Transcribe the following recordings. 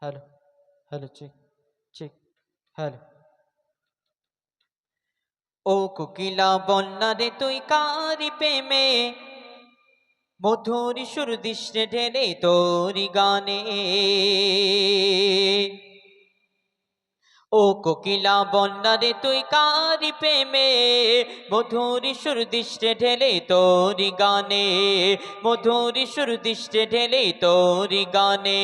Hello, hello, check, check, hello. ও কোকিলা বন্যা রে তুই কারি প্রেমে, মধুর সুর দৃষ্টে ঢেলে তোরি গানে। ও কোকিলা বন্যা রে তুই কারি প্রেমে, মধুর সুর দৃষ্টে ঢেলে তোরি গানে, মধুর সুর দৃষ্টে ঢেলে তোরি গানে।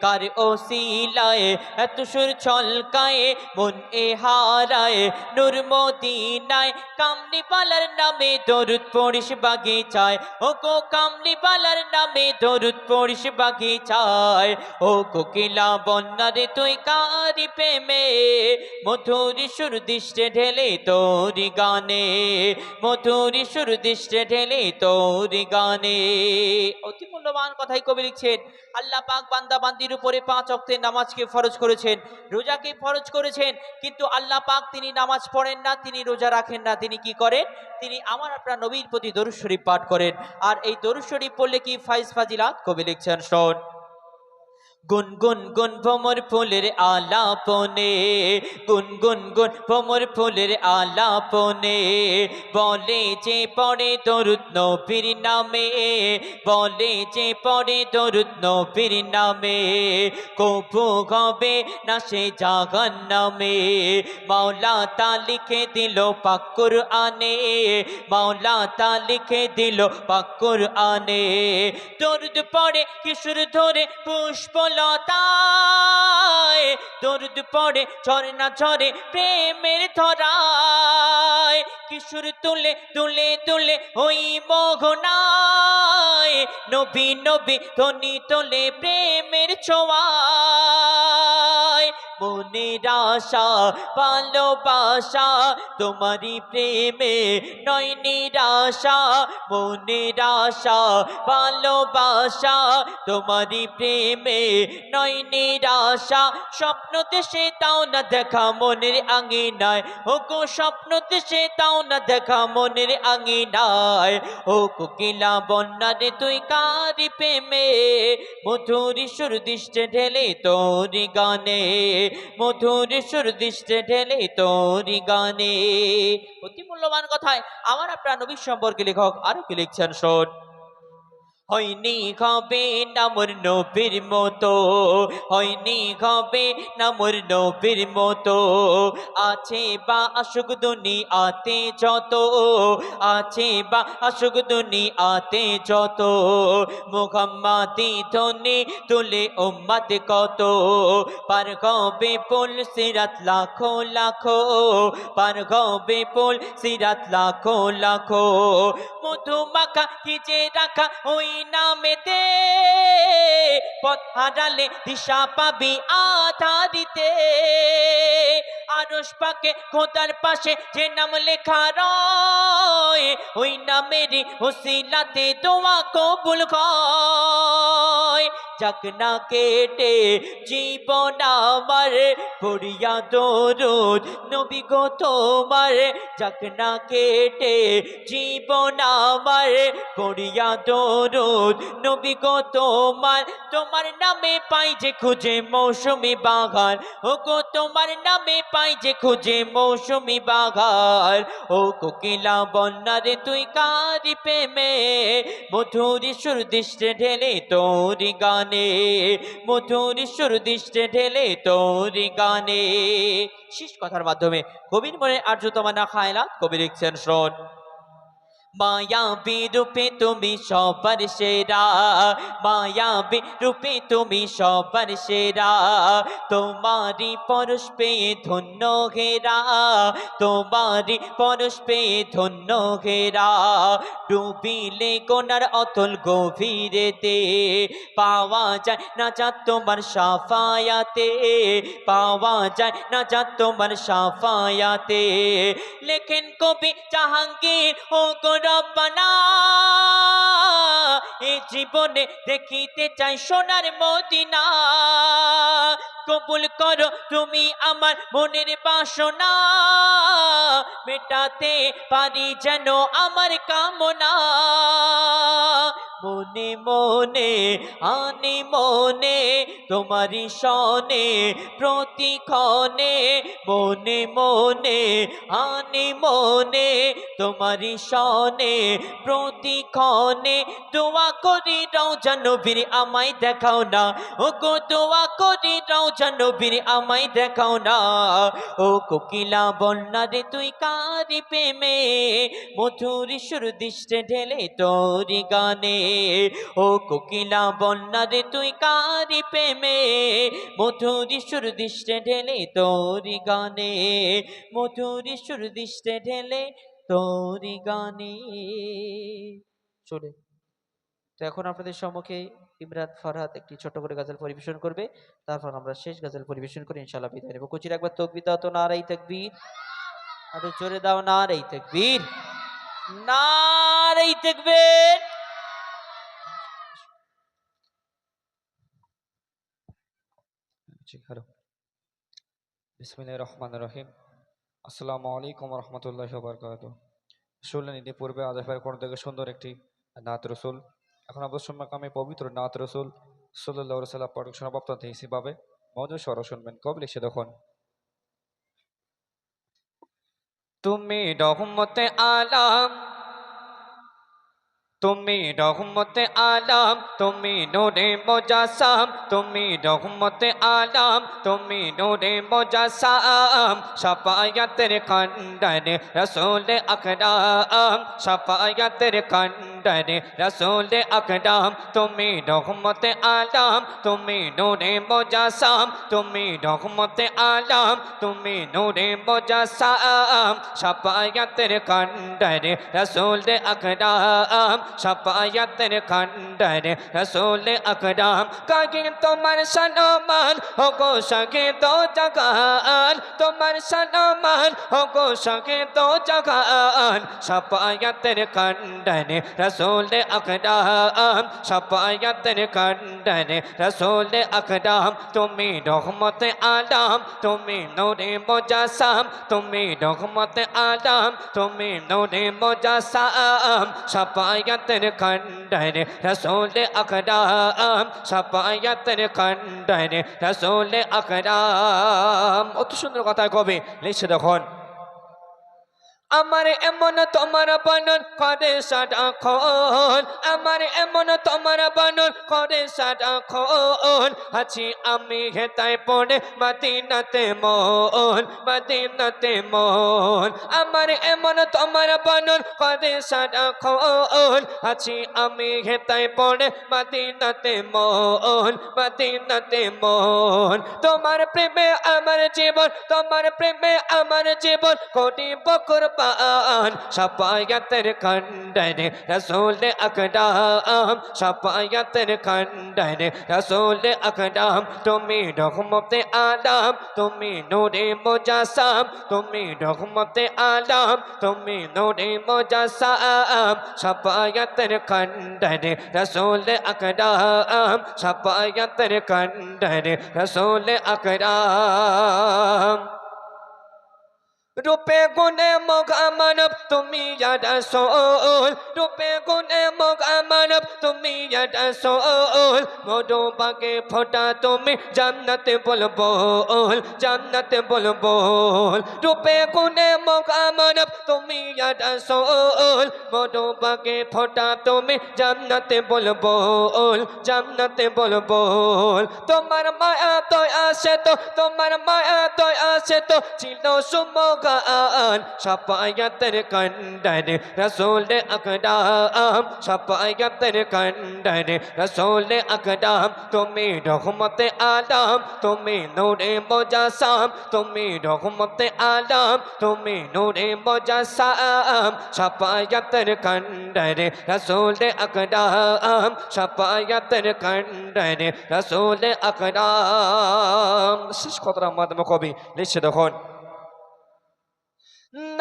কার ওসিলায় এত সুর ছলকায়, মন এ হারায় নূর মদিনায়। কামলি বালার নামে দরুদ পড়িস বাগিচায়, ও গো কামলি বালার নামে দরুদ পড়িস বাগিচায়। ও কোকিলা বন্যা রে তুই কারি প্রেমে, মধুর সুর দৃষ্টে ঢেলে তোরি গানে, মধুর সুর দৃষ্টে ঢেলে তোরি গানে। অতি মূল্যবান কথাই কবি লিখছেন। আল্লাহ পাক বান্দা বান্দির উপরে 5 ওয়াক্তের নামাজকে ফরজ করেছেন, রোজাকে ফরজ করেছেন, কিন্তু আল্লাহ পাক তিনি নামাজ পড়েন না, তিনি রোজা রাখেন না। তিনি কি করেন? তিনি আমার আপনার নবীর প্রতি দরুদ শরীফ পাঠ করেন। আর এই দরুদ শরীফ পড়লে কি ফাইজ ফাজিলাত, কবি লিখছেন শোন। গুন গুন গুন ভ্রমর ফুলের আলাপনে, গুন গুন গুন ভ্রমর ফুলের আলাপনে, বলে যে পড়ে দরুদ নবীর নামে, বলে যে পড়ে দরুদ নবীর নামে, কবু হবে না সে জাহান্নামে। মাওলা তা লিখে দিল পাক কুরআনে, মাওলা তা লিখে দিল পাক কুরআনে। দরুদ পড়ে কিশোর ধরে পুষ্পলতায়, দরুদ পড়ে ঝরনা ঝরে প্রেমের ধরায়, কিশোর তুলে তুলে তুলে ওই মোহনায়, নবী নবী ধ্বনি তোলে প্রেমের ছোঁয়ায়। মনের আশা ভালোবাসা তোমারই প্রেমে নয় নিরাশা, মনের আশা ভালোবাসা তোমারই প্রেমে নয় নিরাশা। স্বপ্ন দেশে তাও না দেখা মনের আঙিনায়, ও গো স্বপ্ন দেশে তাও না দেখা মনের আঙিনায়। ও কোকিলা বন্যা রে তুই কারি প্রেমে, মধুর সুর দৃষ্টে ঢেলে তোরি গানে, মধুর সুর দৃষ্টে ঢেলে তোরি গানে। অতি মূল্যবান কথায় আমার আপনার নবী সম্পর্কে লেখক আরো কি লিখছেন শোন। হয়নি হবে না মোর নবীর মতো, হয়নি হবে না মোর নবীর মতো, আছে বা আসুক দুনিয়াতে যত, আছে বা আসুক দুনিয়াতে যত, মুহাম্মাদি ধ্বনি তুলে উম্মত কত। পার হবে পুল সিরাত লাখো লাখো, পার হবে পুল সিরাত লাখো লাখো, মধু মাখা ভিজে রাখা ওই নামেতে, পথ হারালে দিশা পাবি আধারিতে। আরশ পাকে খোদার পাশে যে নাম লেখা রয়, ওই নামেরই ওসিলাতে দোয়া কবুল হয়। যাক না কেটে জীবন আমার পড়িয়া দরুদ নবী গো তোমার, যাক না কেটে জীবন আমার পড়িয়া দরুদ নবী গো তোমার। তোমার নামে পাই যে খুঁজে মৌসুমি বাগান, ও গো তোমার নামে পাই যে খুঁজে মৌসুমি বাগান। ও কোকিলা বন্যা রে তুই কারি প্রেমে, মধুর সুর দৃষ্টে ঢেলে তোরি গানে, মধুর সুর দৃষ্টে ঢেলে তোরি গানে। শেষ কথার মাধ্যমে কবির মনে আর্যতমা না খায়লা, কবি লিখছেন শোন। মায়াবী রূপে তুমি সবার সেরা, মায়াবী রূপে তুমি সবার সেরা, তোমারি পরশ পেয়ে ধন্য ঘেরা, তোমারি পরশ পেয়ে ধন্য ঘেরা। ডুবিলে কোনার অতল গভীরেতে, পাওয়া যায় না যা তোমার সাফায়াতে, পাওয়া যায় না যা তোমার সাফায়াতে। লেখেন কবি জাহাঙ্গীর ও গো রব্বানা, এই জীবনে দেখিতে চাই সোনার মদিনা। কবুল করো তুমি আমার মনের বাসনা, মেটাতে পারি যেন আমার কামনা। মন আনি মনে তোমারি শনে প্রতিক্ষণে মনে মনে আনি মনে তোমারি শনে প্রতিক্ষণে দোয়া করি রওজা নবীর আমায় দেখাও না ও গো দোয়া করি রওজা নবীর আমায় দেখাও না ও কোকিলা বন্যারে তুই কারি প্রেমে মধুর সুর দৃষ্টে ঢেলে তোরি গানে ও কোকিলা বন্যারে তুই কারি প্রেমে মধুর সুর দৃষ্টে ঢেলে তোরি গানে মধুর সুর দৃষ্টে ঢেলে তোরি গানে চলে। তো এখন আপনাদের সম্মুখে ইমরান ফরহাদ একটি ছোট করে গজল পরিবেশন করবে, তারপর আমরা শেষ গজল পরিবেশন করে ইনশাআল্লাহ বিদায় নেব। কুচির একবার তাকবীর দাও তো, নারাই তাকবীর, আরো জোরে দাও নারাই তাকবীর, নারাই তাকবীর। হ্যালো, বিসমিল্লাহির রহমানির রহিম। আসসালামু আলাইকুম ওয়া রাহমাতুল্লাহি ওয়া বারাকাতুহু। শুনলেন ইতি পূর্বে আজাফের কোন থেকে সুন্দর একটি নাত রসুল। এখন অবশ্য মাকামে পবিত্র নাত রসুল সাল্লাল্লাহু আলাইহি ওয়াসাল্লাম প্রোডাকশন বক্তা হিসেবে মৌজুদ স্বর শুনবেন। কবলে সে দেখুন। তুমি রহমতে আলাম, তুমি রহমতে আলাম, তুমি নূরে মুজাসসাম, তুমি রহমতে আলাম, তুমি নূরে মুজাসসাম, শাফায়াতের খণ্ডন রাসূল আকরাম, শাফায়াতের খণ্ডন রাসূল আকরাম, তুমি রহমতে আলাম, তুমি নূরে মুজাসসাম, তুমি রহমতে আলাম, তুমি নূরে মুজাসসাম, শাফায়াতের খণ্ডন রাসূল আকরাম, শাফায়াতের খণ্ডন রাসূল আকরাম। কাকে তোমার সম্মান হো গো সগে দো জাহান, তোমার সম্মান হো গো সগে দো জাহান, শাফায়াতের খণ্ডন রাসূল আকরাম, শাফায়াতের খণ্ডন রাসূল আকরাম, তুমি রহমতে আলাম, তুমি নূরে মুজাসসাম, তুমি রহমতে আলাম, তুমি নূরে মুজাসসাম, শাফায়াতের খণ্ডন রাসূল আকরাম, শাফায়াতের খণ্ডন রাসূল আকরাম। অত সুন্দর কথা কবে লিখে দেখুন। আমার এমন তোমার বানর করে সারাক্ষণ, আমার এমন তোমার বানর করে সারাক্ষণ, আছি আমি হেতায় পড়ে মদিনাতে মন, মদিনাতে মন। আমার এমন তোমার বানর করে সারাক্ষণ, আছি আমি হেতায় পড়ে মদিনাতে মন, মদিনাতে মন। তোমার প্রেমে আমার জীবন, তোমার প্রেমে আমার জীবন কোটি বকর শাফায়াতের খণ্ডন রাসূল আকরাম, শাফায়াতের খণ্ডন রাসূল আকরাম, তুমি রহমতে আলাম, তুমি নূরে মুজাসসাম, তুমি রহমতে আলাম, তুমি নূরে মুজাসসাম, শাফায়াতের খণ্ডন রাসূল আকরাম, শাফায়াতের খণ্ডন রাসূল আকরাম। রূপে গুণে মুখ মানব তুমি রাসূল, রূপে গুণে মুখ মানব তুমি রাসূল, মধুবাগে ফোঁটা তুমি জান্নাতে বুলবুল, জান্নাতে বুলবুল। রূপে গুণে মুখ মানব তুমি রাসূল, মধুবাগে ফোঁটা তুমি জান্নাতে বুলবুল, জান্নাতে বুলবুল। তোমার মায়া তো আসে তো, তোমার মায়া তো আসে তো ছিল সুমগান, শাফায়াতের খণ্ডন রাসূল আকরাম, শাফায়াতের খণ্ডন রাসূল আকরাম, তুমি রহমতে আলাম, তুমি নূরে মুজাসসাম, তুমি রহমতে আলাম, তুমি নূরে মুজাসসাম, শাফায়াতের খণ্ডন রাসূল আকরাম, শাফায়াতের খণ্ডন রাসূল আকরাম। শেষ কথার মাধ্যমে কবি লিখছে দেখুন।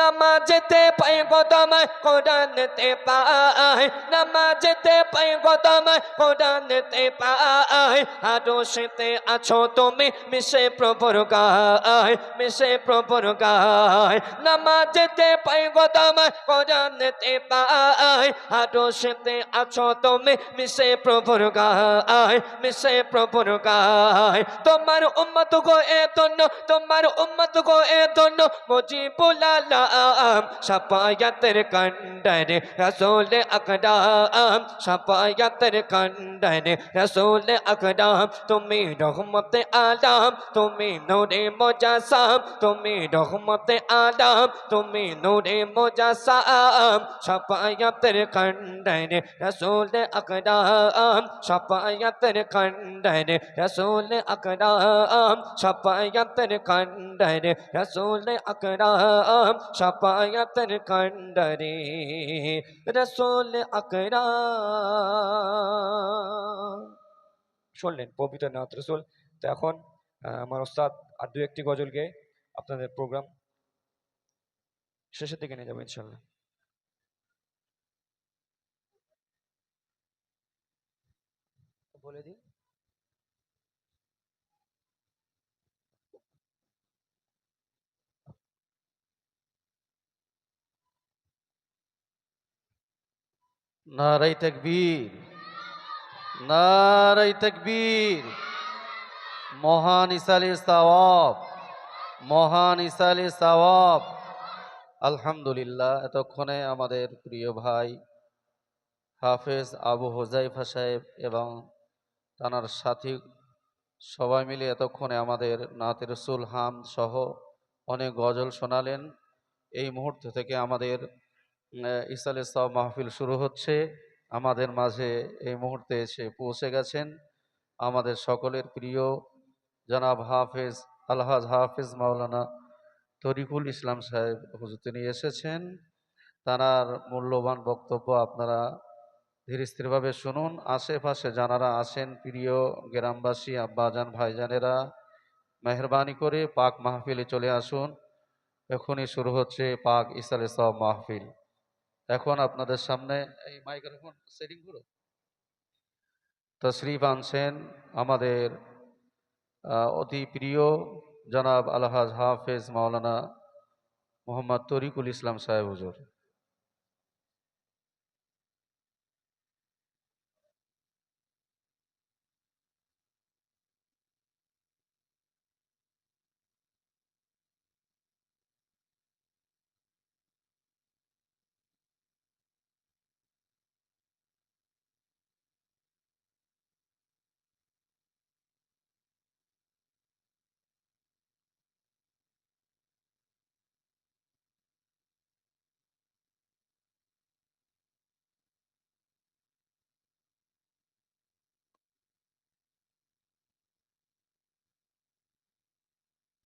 নামাজেতে পাই গো তোমায় কোরআনেতে পাই নামাজেতে পাই গো তোমায় কোরআনেতে পাই আরশেতে আছো তুমি মিশে প্রভুর গায় মিশে প্রভুর গায় নামাজেতে পাই গো তোমায় কোরআনেতে পাই আরশেতে আছো তুমি মিশে প্রভুর গায় মিশে প্রভুর গায় তোমার উম্মত গো এ তন্ন তোমার উম্মত গো এ তন্ন মুজিবুল আলাম শাফায়াতের কান্ডারে রাসূল আকরাম শাফায়াতের কান্ডারে রাসূল আকরাম তুমি রহমতে আলাম তুমি নূরে মুজাসসাম তুমি রহমতে আলাম তুমি নূরে মুজাসসাম শাফায়াতের কান্ডারে রাসূল আকরাম শাফায়াতের কান্ডারে রাসূল আকরাম শাফায়াতের কান্ডারে রাসূল আকরাম শাফায়াতের কান্ডারে রাসূল আকরাম। শুনলেন পবিত্র নাত রসুল। তো এখন আমার ওস্তাদ আর দু একটি গজল গেয়ে আপনাদের প্রোগ্রাম শেষের দিকে নিয়ে যাবো ইনশাল্লাহ। বলে দিন। নারাই তাকবীর, নারাই তাকবীর। মহান ইসালের সওয়াব, মহান ইসালের সওয়াব। আলহামদুলিল্লাহ, এতক্ষণে আমাদের প্রিয় ভাই হাফেজ আবু হুজাইফা সাহেব এবং তানার সাথী সবাই মিলে এতক্ষণে আমাদের নাতে রসুল হাম সহ অনেক গজল শোনালেন। এই মুহূর্ত থেকে আমাদের ইসালে সব মাহফিল শুরু হচ্ছে। আমাদের মাঝে এই মুহূর্তে এসে পৌঁছে গেছেন আমাদের সকলের প্রিয় জনাব হাফেজ আলহাজ হাফেজ মাওলানা তরিকুল ইসলাম সাহেব হুজুর, তিনি এসেছেন। তার মূল্যবান বক্তব্য আপনারা ধীর স্থিরভাবে শুনুন। আশেপাশে যারা আছেন প্রিয় গ্রামবাসী আব্বাজান ভাইজানেরা, মেহরবানি করে পাক মাহফিলে চলে আসুন। এখনই শুরু হচ্ছে পাক ইসালে সব মাহফিল। এখন আপনাদের সামনে এই মাইক্রোফোন সেটিং করো। তশরিফ আনছেন আমাদের অতি প্রিয় জনাব আলহাজ হাফেজ মাওলানা মোহাম্মদ তরিকুল ইসলাম সাহেব হুজুর।